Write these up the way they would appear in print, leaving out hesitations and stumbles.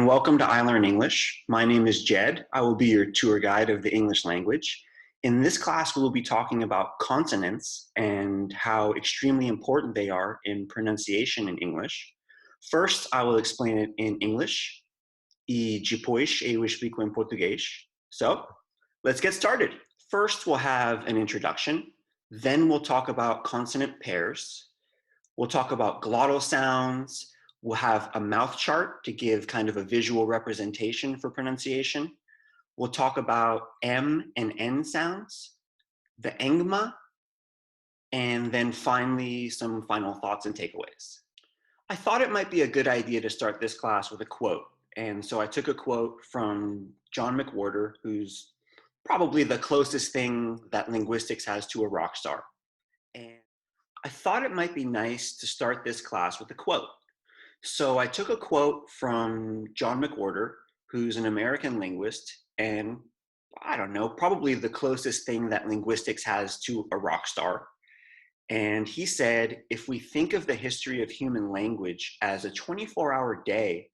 welcome to I Learn English. My name is Jed. I will be your tour guide of the English language. In this class, we will be talking about consonants and how extremely important they are in pronunciation in English. First, I will explain it in English e depois eu explico em português. So, let's get started. First, we'll have an introduction. Then we'll talk about consonant pairs. We'll talk about glottal sounds. We'll have a mouth chart to give kind of a visual representation for pronunciation. We'll talk about M and N sounds, the engma, and then finally some final thoughts and takeaways. I thought it might be a good idea to start this class with a quote. And so I took a quote from John McWhorter, who's probably the closest thing that linguistics has to a rock star. And I thought it might be nice to start this class with a quote. So I took a quote from John McWhorter, who's an American linguist, and I don't know, probably the closest thing that linguistics has to a rock star. And he said, if we think of the history of human language as a 24-hour day,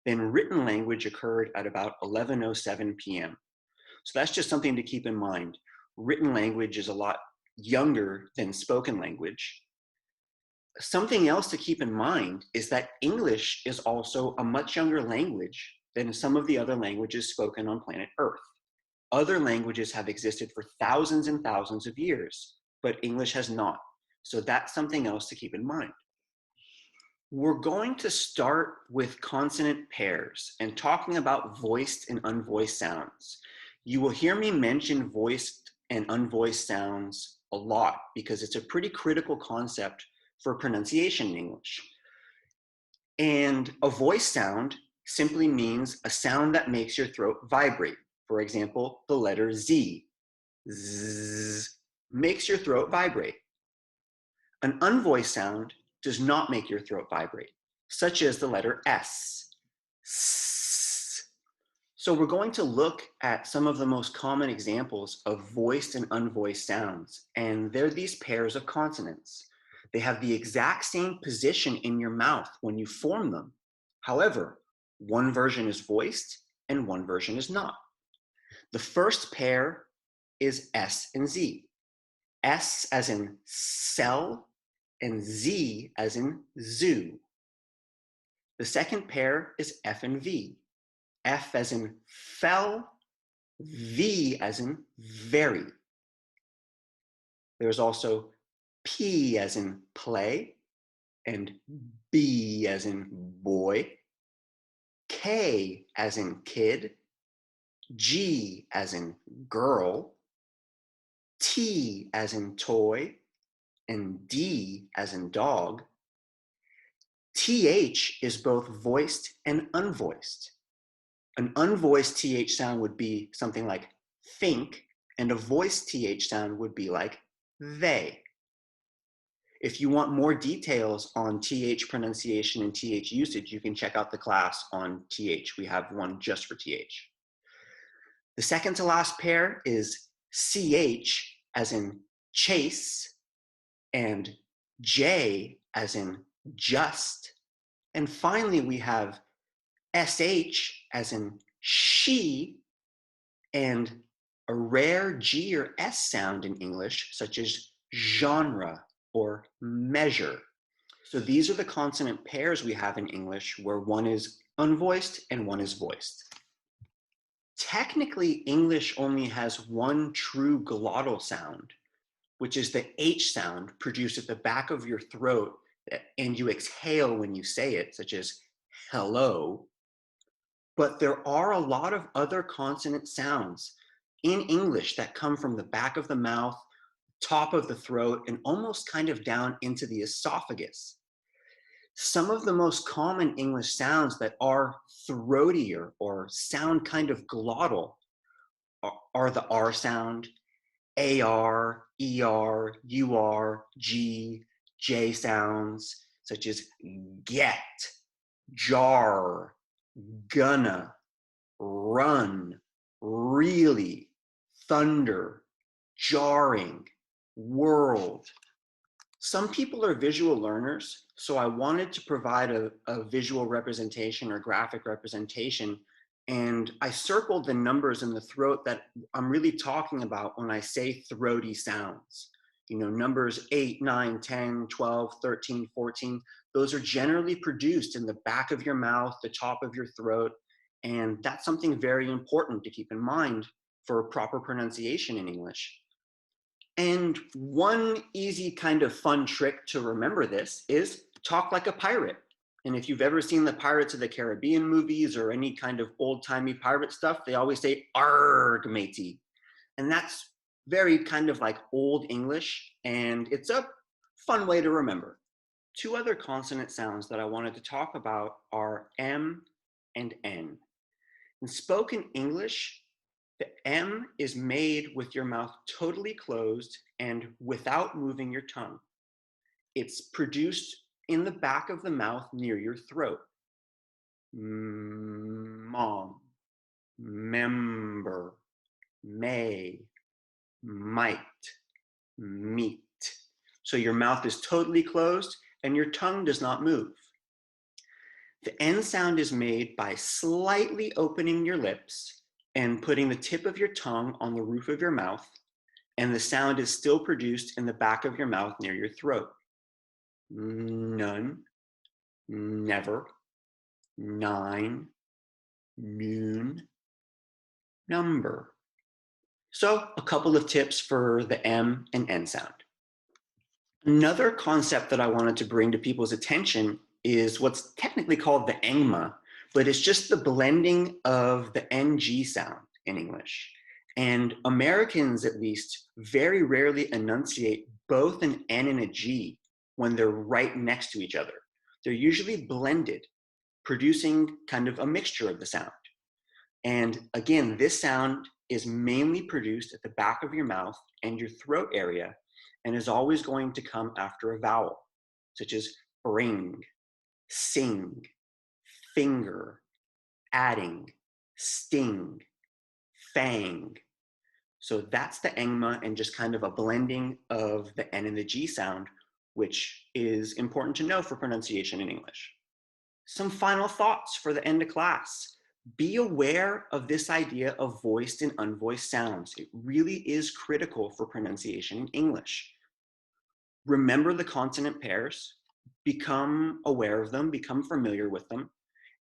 then written language occurred at about 11:07 p.m. So that's just something to keep in mind. Written language is a lot younger than spoken language. Something else to keep in mind is that English is also a much younger language than some of the other languages spoken on planet Earth. Other languages have existed for thousands and thousands of years, but English has not. So that's something else to keep in mind. We're going to start with consonant pairs and talking about voiced and unvoiced sounds. You will hear me mention voiced and unvoiced sounds a lot because it's a pretty critical concept for pronunciation in English. And a voice sound simply means a sound that makes your throat vibrate. For example, the letter Z. Z makes your throat vibrate. An unvoiced sound does not make your throat vibrate, such as the letter S. S. So we're going to look at some of the most common examples of voiced and unvoiced sounds, and they're these pairs of consonants. They have the exact same position in your mouth when you form them. However, one version is voiced and one version is not. The first pair is S and Z. S as in cell and Z as in zoo. The second pair is F and V. F as in fell, V as in very. There's also P as in play, and B as in boy, K as in kid, G as in girl, T as in toy, and D as in dog. TH is both voiced and unvoiced. An unvoiced TH sound would be something like think, and a voiced TH sound would be like they. If you want more details on TH pronunciation and TH usage, you can check out the class on TH. We have one just for TH. The second to last pair is CH as in chase and J as in just. And finally, we have SH as in she and a rare G or S sound in English, such as genre or measure. So these are the consonant pairs we have in English where one is unvoiced and one is voiced. Technically, English only has one true glottal sound, which is the H sound produced at the back of your throat and you exhale when you say it, such as hello. But there are a lot of other consonant sounds in English that come from the back of the mouth, top of the throat, and almost kind of down into the esophagus. Some of the most common English sounds that are throatier or sound kind of glottal are the R sound, AR, ER, UR, G, J sounds, such as get, jar, gonna, run, really, thunder, jarring, world. Some people are visual learners, so I wanted to provide a visual representation or graphic representation, and I circled the numbers in the throat that I'm really talking about when I say throaty sounds. You know, numbers 8, 9, 10, 12, 13, 14, those are generally produced in the back of your mouth, the top of your throat, and that's something very important to keep in mind for proper pronunciation in English. And one easy kind of fun trick to remember this is talk like a pirate. And if you've ever seen the Pirates of the Caribbean movies or any kind of old-timey pirate stuff, they always say, "Arg, matey." And that's very kind of like old English, and it's a fun way to remember. Two other consonant sounds that I wanted to talk about are M and N. In spoken English, the M is made with your mouth totally closed and without moving your tongue. It's produced in the back of the mouth near your throat. Mom, member, may, might, meet. So your mouth is totally closed and your tongue does not move. The N sound is made by slightly opening your lips and putting the tip of your tongue on the roof of your mouth, and the sound is still produced in the back of your mouth near your throat. None, never, nine, noon, number. So a couple of tips for the M and N sound. Another concept that I wanted to bring to people's attention is what's technically called the engma, but it's just the blending of the NG sound in English. And Americans, at least, very rarely enunciate both an N and a G when they're right next to each other. They're usually blended, producing kind of a mixture of the sound. And again, this sound is mainly produced at the back of your mouth and your throat area, and is always going to come after a vowel, such as bring, sing, finger, adding, sting, fang. So that's the engma and just kind of a blending of the N and the G sound, which is important to know for pronunciation in English. Some final thoughts for the end of class. Be aware of this idea of voiced and unvoiced sounds. It really is critical for pronunciation in English. Remember the consonant pairs, become aware of them, become familiar with them,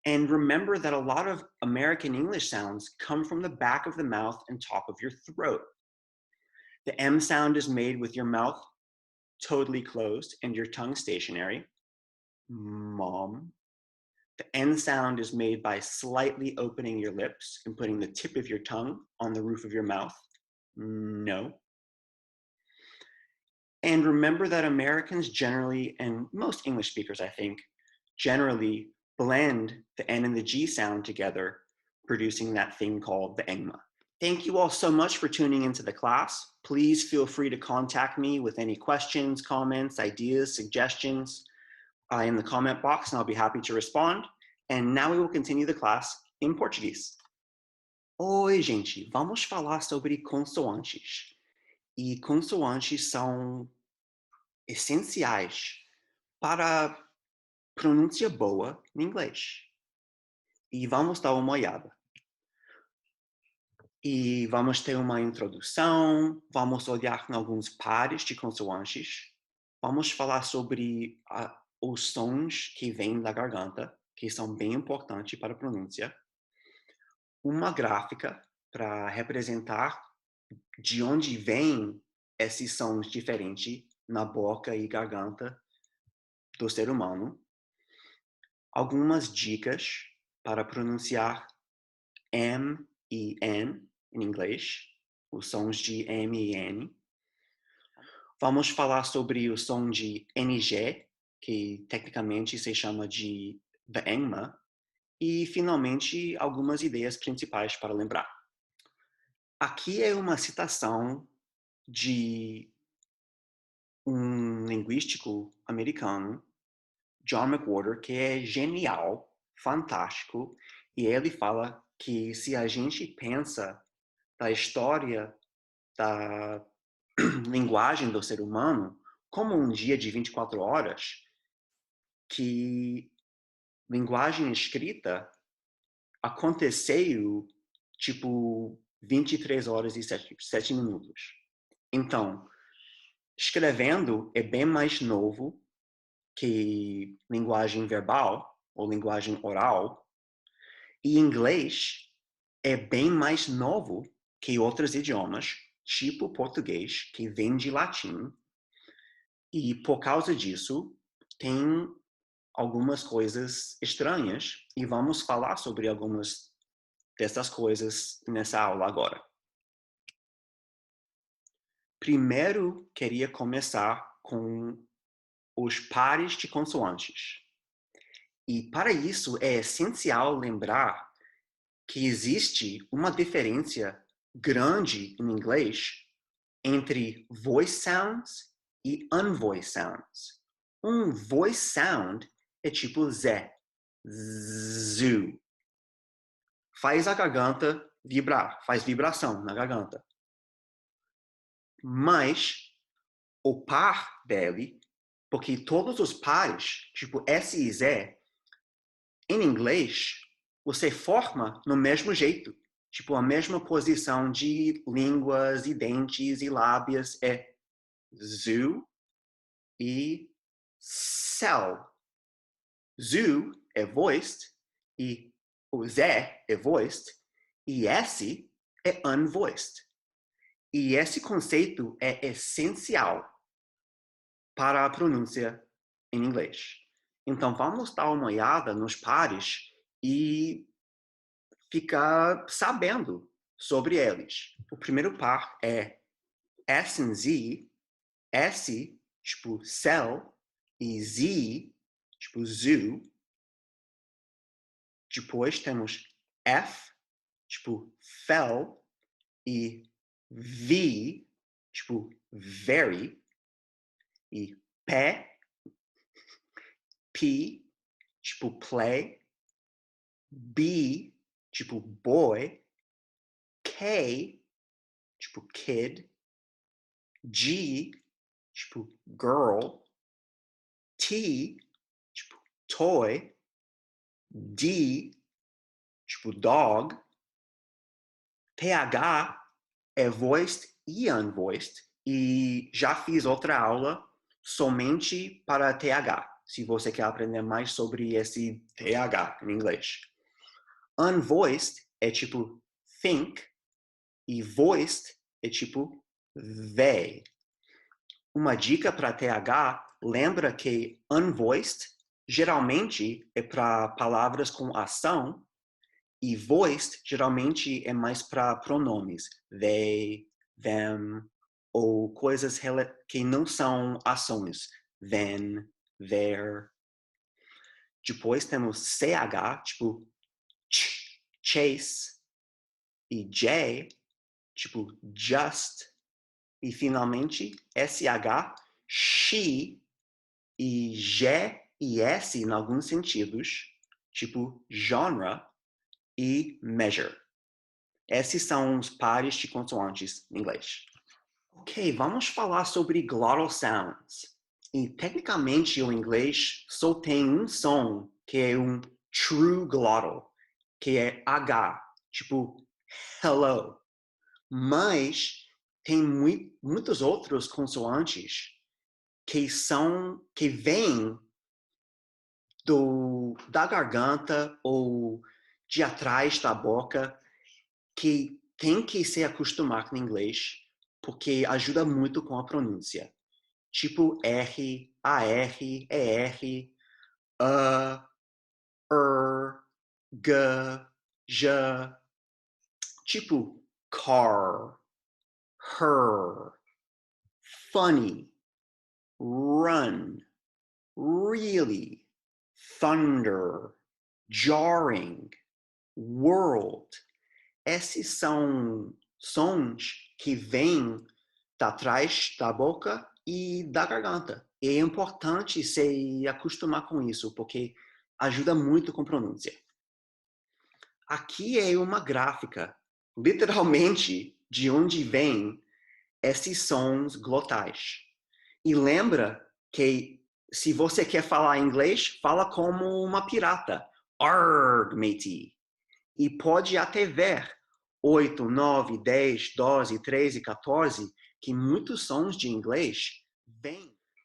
and remember that a lot of American English sounds come from the back of the mouth and top of your throat. The M sound is made with your mouth totally closed and your tongue stationary. Mom. The N sound is made by slightly opening your lips and putting the tip of your tongue on the roof of your mouth. No. And remember that Americans generally, and most English speakers, I think, generally blend the N and the G sound together, producing that thing called the engma. Thank you all so much for tuning into the class. Please feel free to contact me with any questions, comments, ideas, suggestions in the comment box, and I'll be happy to respond. And now we will continue the class in Portuguese. Oi, gente, vamos falar sobre consoantes. E consoantes são essenciais para pronúncia boa em inglês. E vamos dar uma olhada. E vamos ter uma introdução, vamos olhar em alguns pares de consoantes, vamos falar sobre os sons que vêm da garganta, que são bem importantes para a pronúncia, uma gráfica para representar de onde vêm esses sons diferentes na boca e garganta do ser humano, algumas dicas para pronunciar M e N em inglês, os sons de M e N. Vamos falar sobre o som de NG, que tecnicamente se chama de the engma, e finalmente algumas ideias principais para lembrar. Aqui é uma citação de um linguístico americano, John McWhorter, que é genial, fantástico, e ele fala que se a gente pensa da história da linguagem do ser humano como um dia de 24 horas, que linguagem escrita aconteceu, tipo, 23 horas e 7 minutos. Então, escrevendo é bem mais novo que linguagem verbal ou linguagem oral, e inglês é bem mais novo que outros idiomas, tipo português, que vem de latim, e por causa disso, tem algumas coisas estranhas, e vamos falar sobre algumas dessas coisas nessa aula agora. Primeiro, queria começar com os pares de consoantes. E para isso é essencial lembrar que existe uma diferença grande em inglês entre voice sounds e unvoiced sounds. Um voice sound é tipo Z, zu. Faz a garganta vibrar, faz vibração na garganta. Mas o par dele, porque todos os pares, tipo S e Z, em inglês, você forma no mesmo jeito. Tipo, a mesma posição de línguas e dentes e lábias é zu e cell. Zu é voiced e o Z é voiced e S é unvoiced. E esse conceito é essencial para a pronúncia em inglês. Então, vamos dar uma olhada nos pares e ficar sabendo sobre eles. O primeiro par é S e Z, S, tipo cell, e Z, tipo zoo. Depois temos F, tipo fell, e V, tipo very, e P, tipo play, B, tipo boy, K, tipo kid, G, tipo girl, T, tipo toy, D, tipo dog, TH é voiced e unvoiced, e já fiz outra aula somente para TH, se você quer aprender mais sobre esse TH em inglês. Unvoiced é tipo think, e voiced é tipo they. Uma dica para TH, lembra que unvoiced geralmente é para palavras com ação, e voiced geralmente é mais para pronomes. They, them, ou coisas que não são ações. Then, there. Depois temos CH, tipo chase, e J, tipo just. E finalmente SH, she, e G e S em alguns sentidos, tipo genre e measure. Esses são os pares de consoantes em inglês. Ok, vamos falar sobre Glottal Sounds. E tecnicamente o inglês só tem um som que é um true glottal, que é H, tipo hello. Mas tem muitos outros consoantes que vêm da garganta ou de atrás da boca, que tem que se acostumar com o inglês, porque ajuda muito com a pronúncia. Tipo R, AR, ER, G, J, tipo car, her, funny, run, really, thunder, jarring, world. Esses são sons que vêm da trás da boca e da garganta. É importante se acostumar com isso, porque ajuda muito com pronúncia. Aqui é uma gráfica, literalmente, de onde vêm esses sons glotais. E lembra que se você quer falar inglês, fala como uma pirata. Arg, matey. E pode até ver 8, 9, 10, 12, 13, 14, que muitos sons de inglês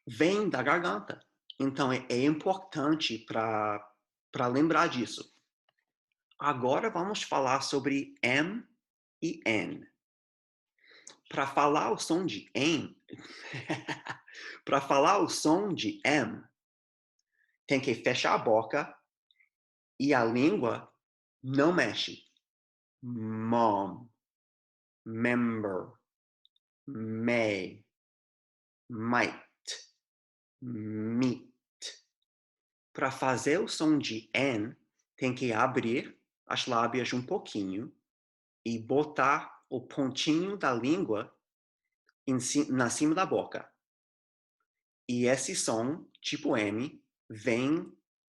vêm da garganta. Então, é importante para lembrar disso. Agora vamos falar sobre M e N. Para falar o som de M, para falar o som de M, tem que fechar a boca e a língua não mexe. Mom, member, may, might, meet. Para fazer o som de N, tem que abrir as lábias um pouquinho e botar o pontinho da língua na cima da boca. E esse som, tipo M, vem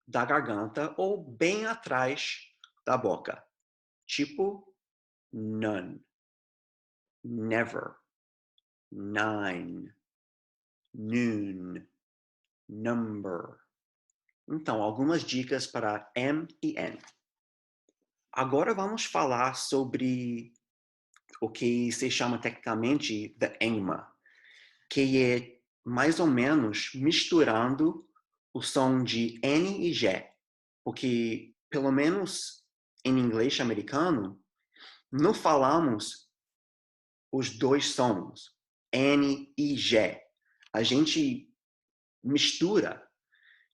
da garganta ou bem atrás da boca. Tipo none, never, nine, noon, number. Então, algumas dicas para M e N. Agora vamos falar sobre o que se chama tecnicamente de enigma, que é mais ou menos misturando o som de N e G, porque pelo menos em inglês americano não falamos os dois sons, N e G. A gente mistura,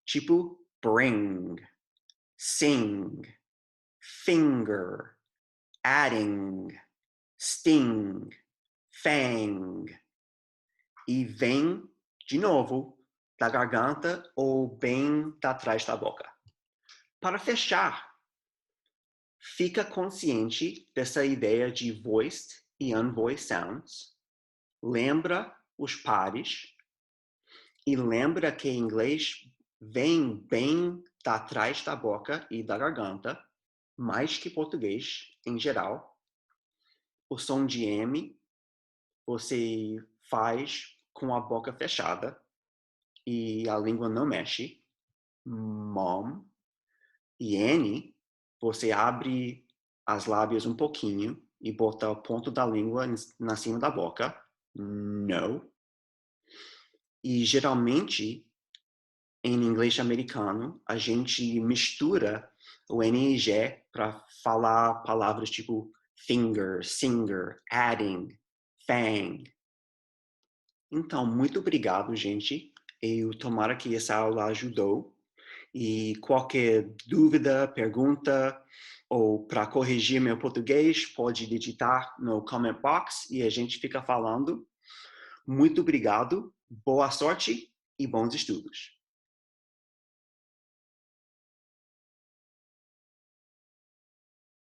tipo bring, sing, finger, adding, sting, fang. E vem, de novo, da garganta ou bem da trás da boca. Para fechar, fica consciente dessa ideia de voiced e unvoiced sounds. Lembra os pares. E lembra que em inglês vem bem da trás da boca e da garganta, mais que português em geral. O som de M você faz com a boca fechada e a língua não mexe. Mom. E N, você abre as lábias um pouquinho e bota o ponto da língua na cima da boca. No. E geralmente, em inglês americano, a gente mistura o N e G para falar palavras tipo finger, singer, adding, fang. Então, muito obrigado, gente. Eu tomara que essa aula ajudou. E qualquer dúvida, pergunta, ou para corrigir meu português, pode digitar no comment box e a gente fica falando. Muito obrigado, boa sorte e bons estudos.